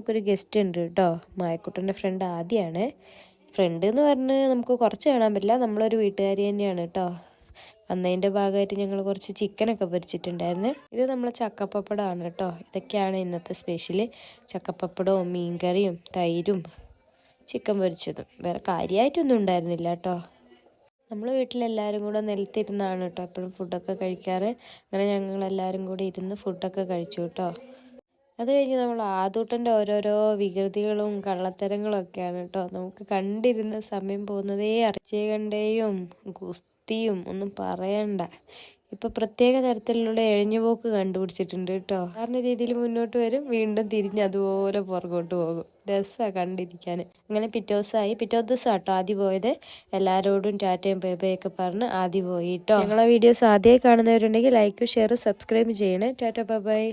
നമുക്കൊരു ഗസ്റ്റ് ഉണ്ട് കേട്ടോ. മായക്കുട്ടൻ്റെ ഫ്രണ്ട് ആദ്യമാണ്. ഫ്രണ്ട് എന്ന് പറഞ്ഞ് നമുക്ക് കുറച്ച് കാണാൻ പറ്റില്ല, നമ്മളൊരു വീട്ടുകാരി തന്നെയാണ് കേട്ടോ. വന്നതിൻ്റെ ഭാഗമായിട്ട് ഞങ്ങൾ കുറച്ച് ചിക്കനൊക്കെ പൊരിച്ചിട്ടുണ്ടായിരുന്നു. ഇത് നമ്മളെ ചക്കപ്പപ്പടമാണ് കേട്ടോ. ഇതൊക്കെയാണ് ഇന്നത്തെ സ്പെഷ്യൽ. ചക്കപ്പപ്പടവും മീൻകറിയും തൈരും ചിക്കൻ പൊരിച്ചതും. വേറെ കാര്യമായിട്ടൊന്നും ഉണ്ടായിരുന്നില്ല കേട്ടോ. നമ്മൾ വീട്ടിലെല്ലാവരും കൂടെ നിലത്തിരുന്നാണ് കേട്ടോ എപ്പോഴും ഫുഡൊക്കെ കഴിക്കാറ്. അങ്ങനെ ഞങ്ങളെല്ലാവരും കൂടി ഇരുന്ന് ഫുഡൊക്കെ കഴിച്ചു കേട്ടോ. അത് കഴിഞ്ഞ് നമ്മൾ ആദൂട്ടൻ്റെ ഓരോരോ വികൃതികളും കള്ളത്തരങ്ങളും ഒക്കെയാണ് കേട്ടോ. നമുക്ക് കണ്ടിരുന്ന സമയം പോകുന്നതേ അർച്ചകണ്ടേയും ഗുസ്തിയും ഒന്നും പറയണ്ട. ഇപ്പം പ്രത്യേക തരത്തിലുള്ള എഴഞ്ഞുപോക്ക് കണ്ടുപിടിച്ചിട്ടുണ്ട് കേട്ടോ. സാധാരണ രീതിയിൽ മുന്നോട്ട് വരും, വീണ്ടും തിരിഞ്ഞ് അതുപോലെ പുറകോട്ട് പോകും. രസമാണ് കണ്ടിരിക്കാൻ. അങ്ങനെ പിറ്റേ ദിവസം കേട്ടോ ആദ്യം പോയത്. എല്ലാവരോടും ടാറ്റയും ബൈബൈയൊക്കെ പറഞ്ഞ് ആദ്യം പോയി കേട്ടോ. ഞങ്ങളെ വീഡിയോസ് ആദ്യമായി കാണുന്നവരുണ്ടെങ്കിൽ ലൈക്ക് ഷെയർ സബ്സ്ക്രൈബ് ചെയ്യണേ. ടാറ്റ ബൈ.